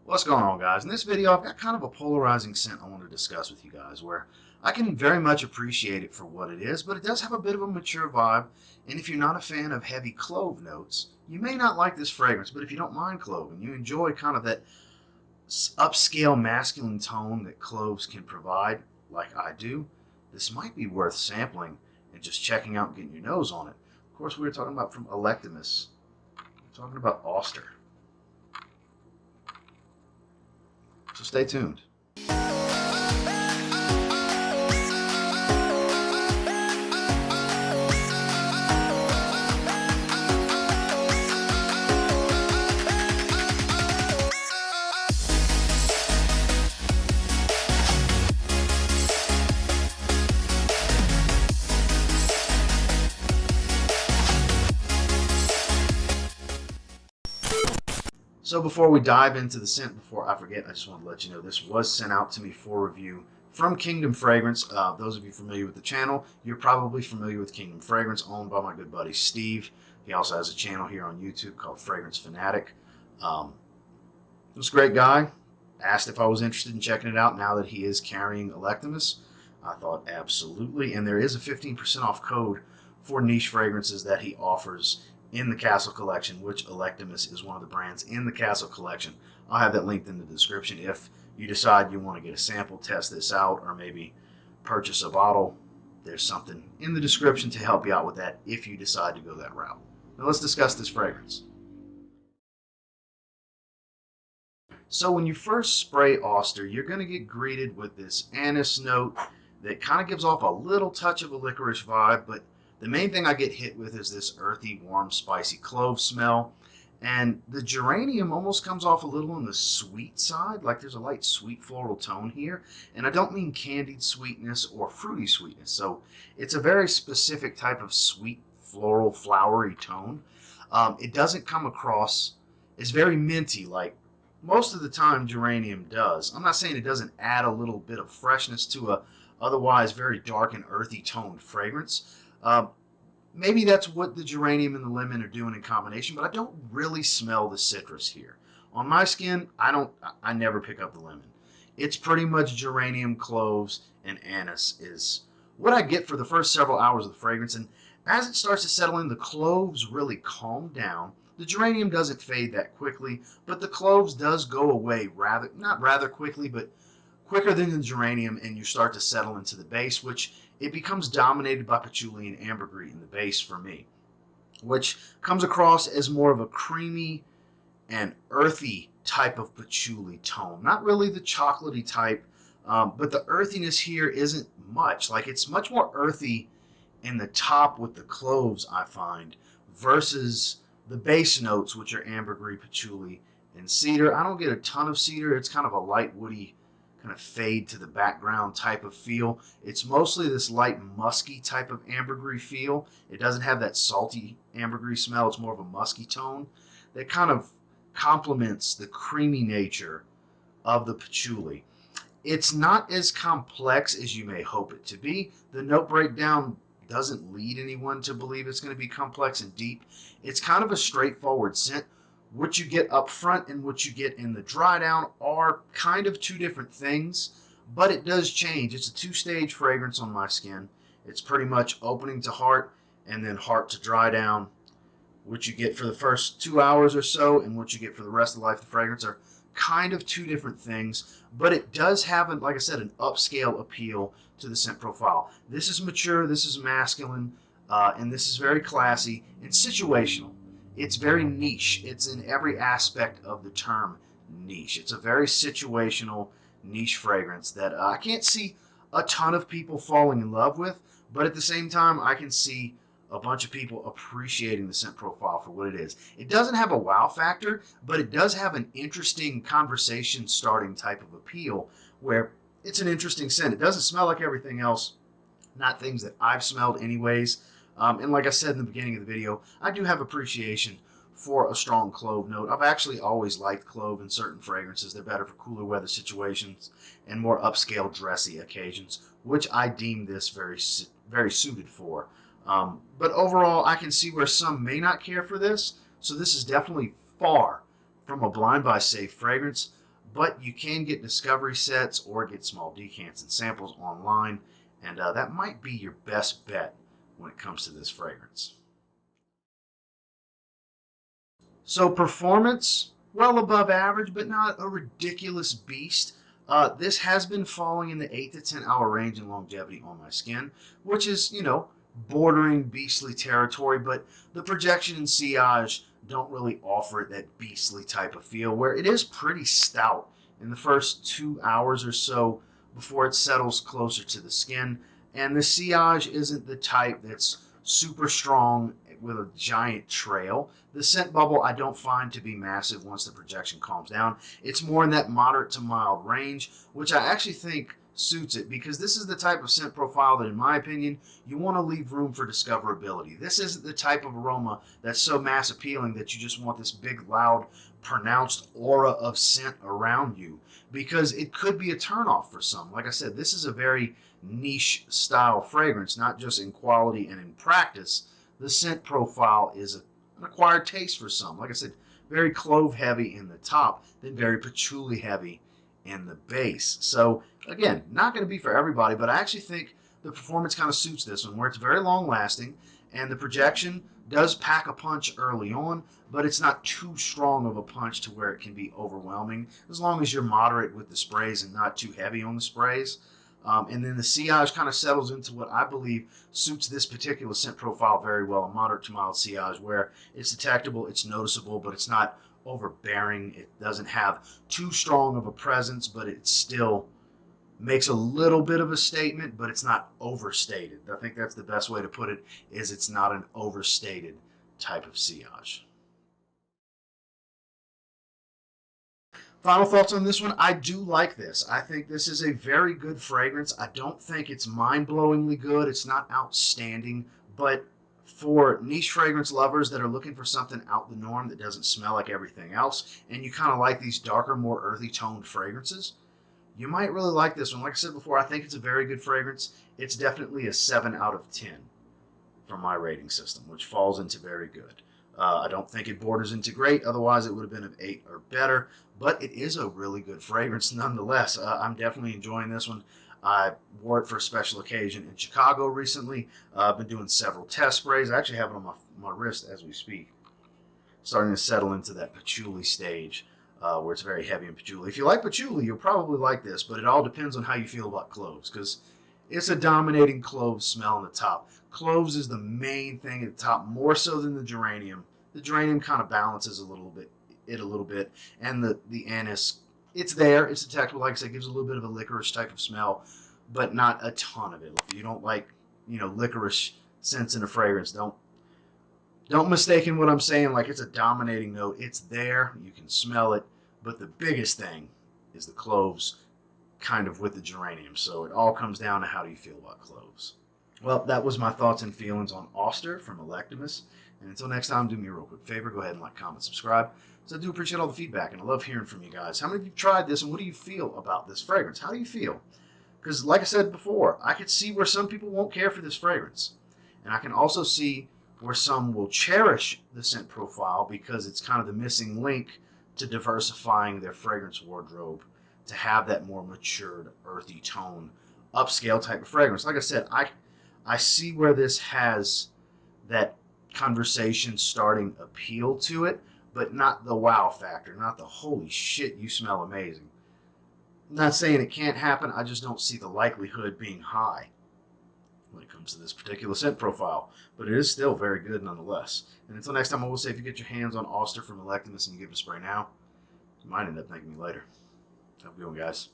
What's going on, guys? In this video, I've got kind of a polarizing scent I want to discuss with you guys, where I can very much appreciate it for what it is, but it does have a bit of a mature vibe, and if you're not a fan of heavy clove notes, you may not like this fragrance, but if you don't mind clove and you enjoy kind of that upscale masculine tone that cloves can provide, like I do, this might be worth sampling and just checking out and getting your nose on it. Of course, we were talking about from Electimuss. We're talking about Auster. So stay tuned. So before we dive into the scent, before I forget, I just want to let you know this was sent out to me for review from Kingdom Fragrance. Those of you familiar with the channel, you're probably familiar with Kingdom Fragrance, owned by my good buddy Steve. He also has a channel here on YouTube called Fragrance Fanatic. This great guy asked if I was interested in checking it out now that he is carrying Electimuss. I thought absolutely, and there is a 15% off code for niche fragrances that he offers in the Castle Collection, which Electimuss is one of the brands in the Castle Collection. I'll have that linked in the description if you decide you want to get a sample, test this out, or maybe purchase a bottle. There's something in the description to help you out with that if you decide to go that route. Now let's discuss this fragrance. So when you first spray Auster, you're going to get greeted with this anise note that kind of gives off a little touch of a licorice vibe, but the main thing I get hit with is this earthy, warm, spicy clove smell. And the geranium almost comes off a little on the sweet side, like there's a light sweet floral tone here. And I don't mean candied sweetness or fruity sweetness. So it's a very specific type of sweet, floral, flowery tone. It doesn't come across as very minty like most of the time geranium does. I'm not saying it doesn't add a little bit of freshness to a otherwise very dark and earthy toned fragrance. Maybe that's what the geranium and the lemon are doing in combination, but I don't really smell the citrus here. On my skin, I never pick up the lemon. It's pretty much geranium, cloves, and anise is what I get for the first several hours of the fragrance. And as it starts to settle in, the cloves really calm down. The geranium doesn't fade that quickly, but the cloves does go away not rather quickly, but quicker than the geranium, and you start to settle into the base, which it becomes dominated by patchouli and ambergris in the base for me, which comes across as more of a creamy and earthy type of patchouli tone. Not really the chocolatey type, but the earthiness here isn't much. Like, it's much more earthy in the top with the cloves, I find, versus the base notes, which are ambergris, patchouli, and cedar. I don't get a ton of cedar. It's kind of a light woody kind of fade to the background type of feel. It's mostly this light musky type of ambergris feel. It doesn't have that salty ambergris smell. It's more of a musky tone that kind of complements the creamy nature of the patchouli. It's not as complex as you may hope it to be. The note breakdown doesn't lead anyone to believe it's going to be complex and deep. It's kind of a straightforward scent. What you get up front and what you get in the dry down are kind of two different things, but it does change. It's a two-stage fragrance on my skin. It's pretty much opening to heart and then heart to dry down. What you get for the first 2 hours or so and what you get for the rest of the life of the fragrance are kind of two different things, but it does have, like I said, an upscale appeal to the scent profile. This is mature, this is masculine, and this is very classy and situational. It's very niche. It's in every aspect of the term niche. It's a very situational niche fragrance that I can't see a ton of people falling in love with, but at the same time, I can see a bunch of people appreciating the scent profile for what it is. It doesn't have a wow factor, but it does have an interesting conversation starting type of appeal where it's an interesting scent. It doesn't smell like everything else, not things that I've smelled anyways. And like I said in the beginning of the video, I do have appreciation for a strong clove note. I've actually always liked clove in certain fragrances. They're better for cooler weather situations and more upscale dressy occasions, which I deem this very suited for. But overall, I can see where some may not care for this. So this is definitely far from a blind buy safe fragrance, but you can get discovery sets or get small decants and samples online, and that might be your best bet when it comes to this fragrance. So performance, well above average, but not a ridiculous beast. This has been falling in the 8 to 10 hour range in longevity on my skin, which is, bordering beastly territory, but the projection and sillage don't really offer it that beastly type of feel, where it is pretty stout in the first 2 hours or so before it settles closer to the skin. And the sillage isn't the type that's super strong with a giant trail. The scent bubble I don't find to be massive once the projection calms down. It's more in that moderate to mild range, which I actually think suits it, because this is the type of scent profile that, in my opinion, you want to leave room for discoverability. This isn't the type of aroma that's so mass appealing that you just want this big, loud, pronounced aura of scent around you, because it could be a turnoff for some. Like I said, this is a very niche style fragrance, not just in quality and in practice. The scent profile is an acquired taste for some. Like I said, very clove heavy in the top, then very patchouli heavy in the base. So again, not going to be for everybody, but I actually think the performance kind of suits this one, where it's very long lasting and the projection does pack a punch early on, but it's not too strong of a punch to where it can be overwhelming, as long as you're moderate with the sprays and not too heavy on the sprays. And then the sillage kind of settles into what I believe suits this particular scent profile very well, a moderate to mild sillage, where it's detectable, it's noticeable, but it's not overbearing. It doesn't have too strong of a presence, but it still makes a little bit of a statement, but it's not overstated. I think that's the best way to put it, is it's not an overstated type of sillage. Final thoughts on this one. I do like this. I think this is a very good fragrance. I don't think it's mind-blowingly good. It's not outstanding, but for niche fragrance lovers that are looking for something out the norm that doesn't smell like everything else, and you kind of like these darker, more earthy toned fragrances, you might really like this one. Like I said before, I think it's a very good fragrance. It's definitely a 7 out of 10 from my rating system, which falls into very good. I don't think it borders into great, otherwise it would have been an 8 or better, but it is a really good fragrance nonetheless. I'm definitely enjoying this one. I wore it for a special occasion in Chicago recently. I've been doing several test sprays. I actually have it on my wrist as we speak. Starting to settle into that patchouli stage, where it's very heavy in patchouli. If you like patchouli, you'll probably like this, but it all depends on how you feel about cloves, because it's a dominating clove smell on the top. Cloves is the main thing at the top, more so than the geranium. The geranium kind of balances a little bit, and the anise, it's there, it's detectable. Like I said, it gives a little bit of a licorice type of smell, but not a ton of it. If you don't like, licorice scents in a fragrance, don't mistake what I'm saying like it's a dominating note. It's there, you can smell it, but the biggest thing is the cloves, kind of with the geranium. So it all comes down to how do you feel about cloves. Well, that was my thoughts and feelings on Auster from Electimuss. And until next time, do me a real quick favor. Go ahead and like, comment, subscribe. So I do appreciate all the feedback, and I love hearing from you guys. How many of you tried this, and what do you feel about this fragrance? How do you feel? Because like I said before, I could see where some people won't care for this fragrance. And I can also see where some will cherish the scent profile because it's kind of the missing link to diversifying their fragrance wardrobe to have that more matured, earthy tone, upscale type of fragrance. Like I said, I see where this has that conversation starting appeal to it, but not the wow factor, not the holy shit, you smell amazing. I'm not saying it can't happen, I just don't see the likelihood being high when it comes to this particular scent profile, but it is still very good nonetheless. And until next time, I will say, if you get your hands on Auster from Electimuss and you give it a spray now, you might end up thanking me later. Have a good one, guys.